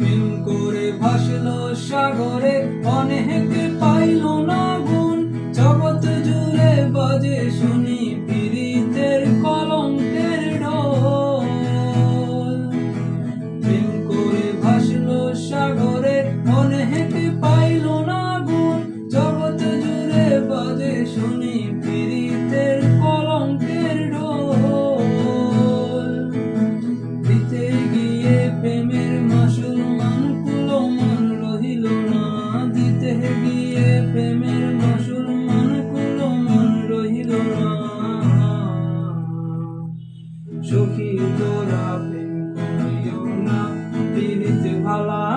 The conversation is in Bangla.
প্রেম করে ভাসলো সাগরে, অনেকে পাইল না গুণ। জগৎ জুড়ে বাজে শুনি পীড়িতের কলঙ্কের ঢোল। প্রেম করে ভাসলো সাগরে, অনেকে পাইল না গুণ। জগৎ জুড়ে বাজে শুনি পীড়িতের কলঙ্কের ঢোল। দিতে গিয়ে প্রেমের মাসুল মান কুলমান রহিল না। দিতে গিয়ে প্রেমের মাসুল মান কুলমান রহিল না। সখী তোরা প্রেম করিও না, পীড়িত ভালা